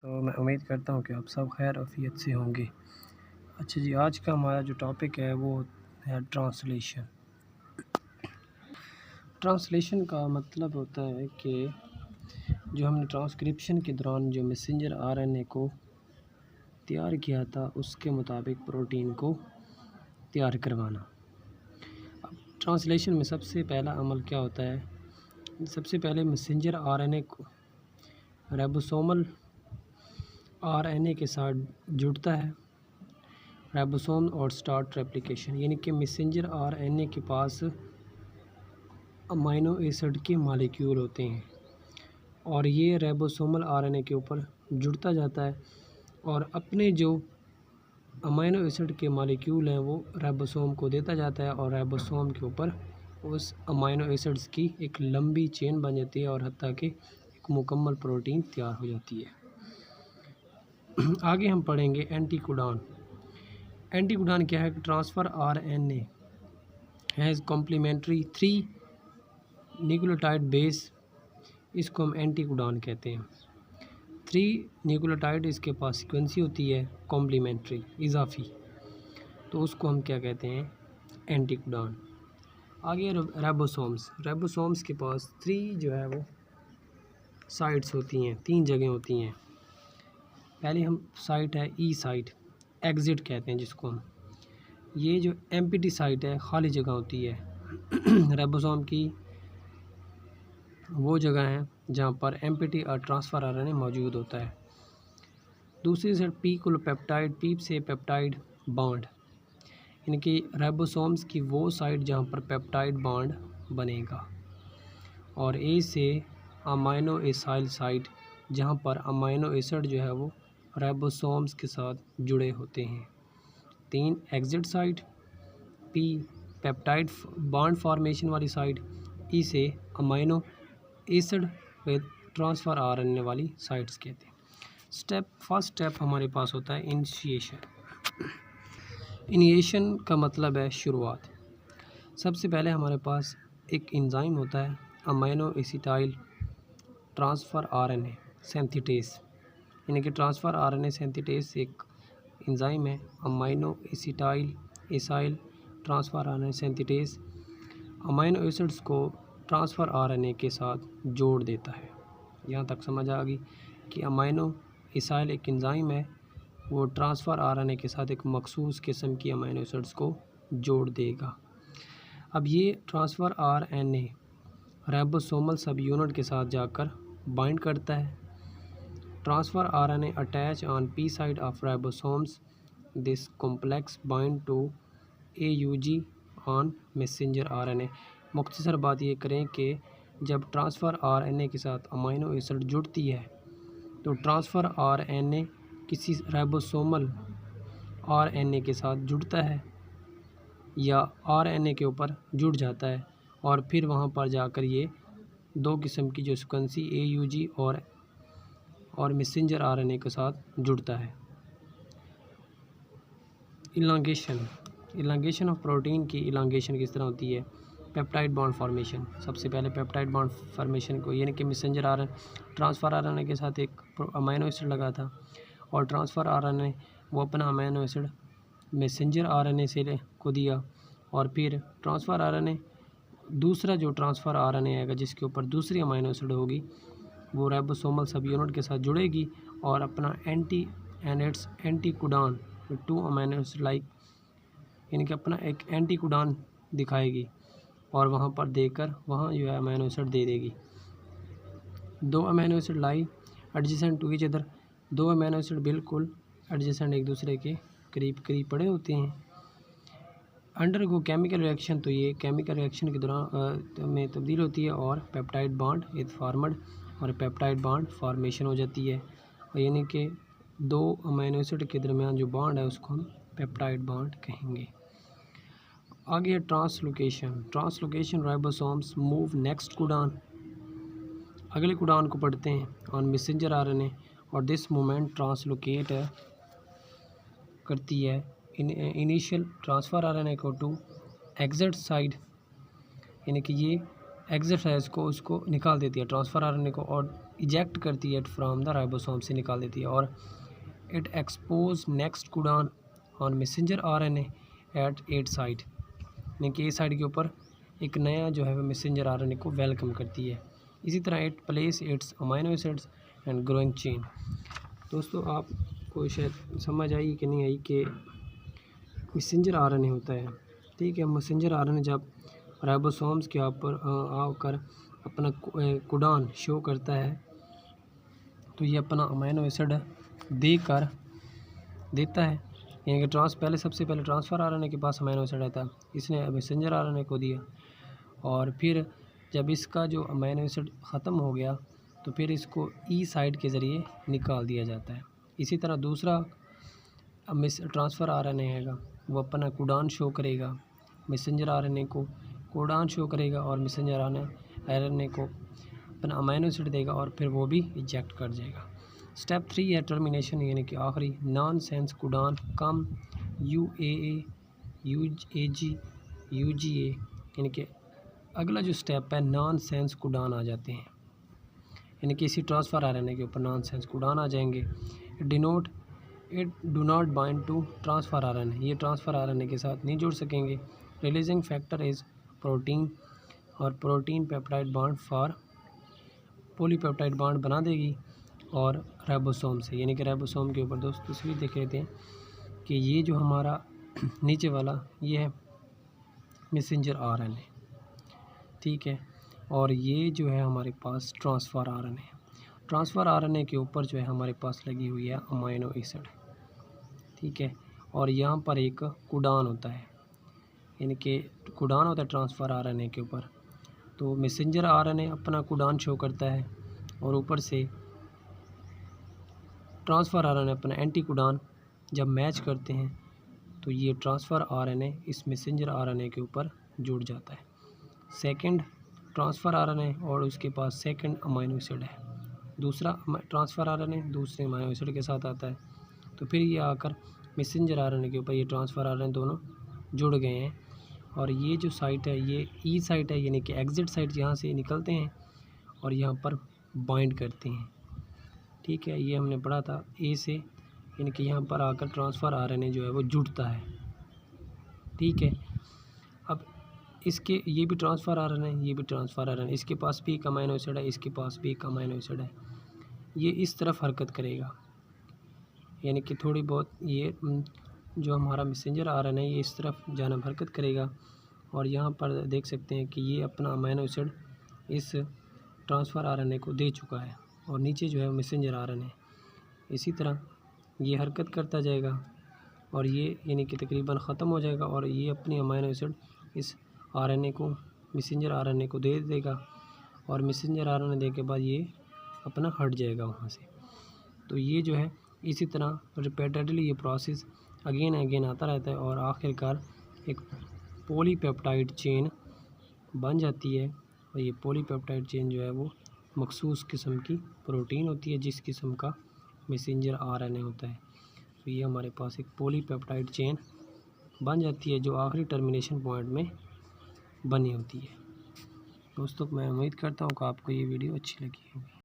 तो मैं उम्मीद करता हूँ कि आप सब खैर आफ़ियत से होंगे। अच्छा जी, आज का हमारा जो टॉपिक है वो है ट्रांसलेशन। ट्रांसलेशन का मतलब होता है कि जो हमने ट्रांसक्रिप्शन के दौरान जो मैसेंजर आरएनए को तैयार किया था उसके मुताबिक प्रोटीन को तैयार करवाना। अब ट्रांसलेशन में सबसे पहला अमल क्या होता है? सबसे पहले मैसेंजर आरएनए को राइबोसोमल आरएनए के साथ जुड़ता है, राइबोसोम और स्टार्ट रेप्लिकेशन, यानी कि मैसेंजर आरएनए के पास अमाइनो एसिड के मॉलिक्यूल होते हैं और ये राइबोसोमल आरएनए के ऊपर जुड़ता जाता है और अपने जो अमाइनो एसिड के मॉलिक्यूल हैं वो राइबोसोम को देता जाता है और राइबोसोम के ऊपर उस अमाइनो एसिड्स की एक लंबी चेन बन जाती है और हत्ता कि एक मुकम्मल प्रोटीन तैयार हो जाती है। आगे हम पढ़ेंगे एंटीकोडॉन। एंटीकोडॉन क्या है? Transfer RNA has complementary 3 nucleotide base, इसको हम एंटीकोडॉन कहते हैं। 3 न्यूक्लियोटाइड इसके पास सीक्वेंसी होती है कॉम्प्लीमेंट्री, इजाफी, तो उसको हम क्या कहते हैं? एंटीकोडॉन। आगे राइबोसोम्स। राइबोसोम्स के पास 3 जो है वो साइट्स होती हैं, 3 जगह होती हैं। पहली हम साइट है ई साइट, एग्ज़िट कहते हैं जिसको हम। ये जो एम्प्टी साइट है, खाली जगह होती है राइबोसोम की वो जगह है जहाँ पर एम्प्टी और ट्रांसफ़र आरएनए मौजूद होता है। दूसरी साइड पी पेप्टाइड, पीप से पेप्टाइड बॉन्ड, यानी कि राइबोसोम्स की वो साइड जहाँ पर पेप्टाइड बॉन्ड बनेगा। और ए से अमाइनो एसाइल साइट, जहाँ पर अमाइनो एसिड जो है वो राइबोसोम्स के साथ जुड़े होते हैं। 3 exit site, P peptide bond formation वाली साइड, ई से amino acid with transfer RNA वाली साइट्स कहते हैं। फर्स्ट स्टेप हमारे पास होता है इनिशिएशन। इनिशिएशन का मतलब है शुरुआत। सबसे पहले हमारे पास एक एंजाइम होता है amino acetyl transfer RNA synthetase, यानी कि ट्रांसफ़र आरएनए सिंथेटेस एक एंजाइम है amino acyl transfer RNA synthetase amino acids को ट्रांसफ़र आरएनए के साथ जोड़ देता है। यहाँ तक समझ आ गई कि अमाइनो एसाइल एक एंजाइम है, वो ट्रांसफ़र आरएनए के साथ एक मखसूस किस्म की अमाइनो एसिड्स को जोड़ देगा। अब ये transfer RNA ribosomal subunit के साथ जाकर बाइंड करता है। Transfer RNA attach on P site of ribosomes, this complex bind to AUG on messenger RNA. मुख्तसर बात ये करें कि जब ट्रांसफ़र आरएनए के साथ अमाइनो एसिड जुड़ती है तो ट्रांसफ़र आरएनए किसी राइबोसोमल आरएनए के साथ जुड़ता है या आरएनए के ऊपर जुड़ जाता है और फिर वहाँ पर जाकर ये 2 किस्म की जो सीक्वेंसी AUG और मैसेंजर आरएनए के साथ जुड़ता है। इलांगेशन ऑफ प्रोटीन की इलांगेशन किस तरह होती है? Peptide bond formation. सबसे पहले पेप्टाइड बॉन्ड फॉर्मेशन को, यानी कि मैसेंजर आरएनए ट्रांसफ़र आरएनए के साथ एक अमाइनो एसिड लगा था और ट्रांसफ़र आरएनए वो अपना अमाइनो एसिड मैसेंजर आरएनए से को दिया और फिर ट्रांसफ़र आरएनए दूसरा जो ट्रांसफ़र आरएनए आएगा जिसके ऊपर दूसरी अमाइनो एसिड होगी वो राइबोसोमल सब यूनिट के साथ जुड़ेगी और अपना एंटीकोडॉन 2 अमाइनो एसिड लाइक, यानी कि अपना एक एंटीकोडॉन दिखाएगी और वहाँ पर देकर वहाँ जो है अमाइनो एसिड दे देगी। 2 amino acid lie adjacent to each other, 2 amino acid बिल्कुल एडजेसेंट एक दूसरे के करीब करीब पड़े होते हैं। अंडरगो केमिकल रिएक्शन, तो ये केमिकल रिएक्शन के दौरान में तब्दील होती है और पेप्टाइड बॉन्ड इज फॉर्मड और पेप्टाइड बॉन्ड फॉर्मेशन हो जाती है, यानी कि 2 अमाइनो एसिड के दरमियान जो बॉन्ड है उसको हम पेप्टाइड बॉन्ड कहेंगे। आगे है translocation ribosomes move next codon, अगले कोडॉन को पढ़ते हैं ऑन मैसेंजर आरएनए और दिस मूवमेंट ट्रांसलोकेट करती है इनिशियल ट्रांसफ़र आरएनए को टू एग्जिट साइड, यानी कि ये एग्जिट है इसको उसको निकाल देती है ट्रांसफ़र आरएनए को और इजेक्ट करती है फ्राम द राइबोसोम, से निकाल देती है, और it expose next codon on messenger RNA at 8 site, यानी कि ए साइड के ऊपर एक नया जो है वो मैसेंजर आरएनए को वेलकम करती है। इसी तरह it place it's amino acids and growing chain. दोस्तों आपको शायद समझ आई कि नहीं आई कि मैसेंजर आरएनए होता है, ठीक है। मैसेंजर आरएनए जब राइबोसोम्स के ऊपर आकर अपना कोडॉन शो करता है तो ये अपना अमाइनो एसिड देता है, यानी कि सबसे पहले ट्रांसफ़र आरएनए के पास अमाइनो एसिड आता है, इसने मैसेंजर आरएनए को दिया, और फिर जब इसका जो अमाइनो एसिड ख़त्म हो गया तो फिर इसको ई साइट के ज़रिए निकाल दिया जाता है। इसी तरह दूसरा ट्रांसफ़र आरएनए हैगा, वो अपना कोडॉन शो करेगा, मैसेंजर आरएनए को कोडॉन शो करेगा, और मैसेंजर आरएनए को अपना अमाइनो एसिड देगा, और फिर वो भी इजेक्ट कर जाएगा। स्टेप 3 है टर्मिनेशन, यानी कि आखिरी नॉन सेंस कोडॉन कम UAA UAG UGA, यानी कि अगला जो स्टेप है नॉन सेंस कोडॉन आ जाते हैं, यानी कि इसी ट्रांसफ़र आरएनए के ऊपर नॉन सेंस कोडॉन आ जाएंगे। It do not bind to transfer RNA, ये ट्रांसफ़र आरएनए के साथ नहीं जुड़ सकेंगे। रिलीजिंग फैक्टर इज़ प्रोटीन, और protein peptide bond for polypeptide bond बना देगी और राइबोसोम से, यानी कि राइबोसोम के ऊपर दोस्त तस्वीर देख लेते हैं कि ये जो हमारा नीचे वाला ये है मैसेंजर आरएनए, ठीक है, और ये जो है हमारे पास ट्रांसफ़र आरएनए। ट्रांसफ़र आरएनए के ऊपर जो है हमारे पास लगी हुई है अमाइनो एसिड, ठीक है, और यहाँ पर एक कोडॉन होता है, यानी कि कोडॉन होता है ट्रांसफ़र आरएनए के ऊपर। तो मैसेंजर आरएनए अपना कोडॉन शो करता है, और ऊपर से ट्रांसफ़र आरएनए अपना एंटी कोडॉन जब मैच करते हैं तो ये ट्रांसफ़र आरएनए इस मैसेंजर आरएनए के ऊपर जुड़ जाता है। सेकंड ट्रांसफ़र आरएनए और उसके पास सेकंड अमाइनो एसिड है, दूसरा ट्रांसफ़र आरएनए दूसरे अमाइनो एसिड के साथ आता है, तो फिर ये आकर मैसेंजर आरएनए के ऊपर ये ट्रांसफ़र आरएनए दोनों जुड़ गए हैं, और ये जो साइट है ये ई साइट है, यानी कि एग्ज़िट साइट, यहाँ से निकलते हैं और यहाँ पर बाइंड करते हैं, ठीक है। ये हमने पढ़ा था ए से, यानी कि यहाँ पर आकर ट्रांसफ़र आरएनए जो है वो जुड़ता है, ठीक है। अब इसके ये भी ट्रांसफ़र आरएनए, ये भी ट्रांसफ़र आरएनए, इसके पास भी एक अमाइनो एसिड है, इसके पास भी एक अमाइनो एसिड है, ये इस तरफ हरकत करेगा, यानी कि थोड़ी बहुत ये जो हमारा मैसेंजर आरएनए ये इस तरफ जाना हरकत करेगा, और यहाँ पर देख सकते हैं कि ये अपना अमाइनो एसिड इस ट्रांसफ़र आरएनए को दे चुका है, और नीचे जो है मैसेंजर आरएनए इसी तरह ये हरकत करता जाएगा, और ये यानी कि तकरीबन ख़त्म हो जाएगा, और ये अपनी अमाइनो एसिड इस आरएनए को मैसेंजर आरएनए को दे देगा, और मैसेंजर आरएनए देने के बाद ये अपना हट जाएगा वहाँ से। तो ये जो है इसी तरह रिपीटेडली ये प्रोसेस अगेन अगेन आता रहता है, और आखिरकार एक पॉलीपेप्टाइड चेन बन जाती है, और ये पॉलीपेप्टाइड चेन जो है वो मखसूस किस्म की प्रोटीन होती है जिस किस्म का मैसेंजर आरएनए होता है। तो ये हमारे पास एक पॉलीपेप्टाइड चेन बन जाती है जो आखिरी टर्मिनेशन पॉइंट में बनी होती है। दोस्तों मैं उम्मीद करता हूँ कि आपको ये वीडियो अच्छी लगी होगी।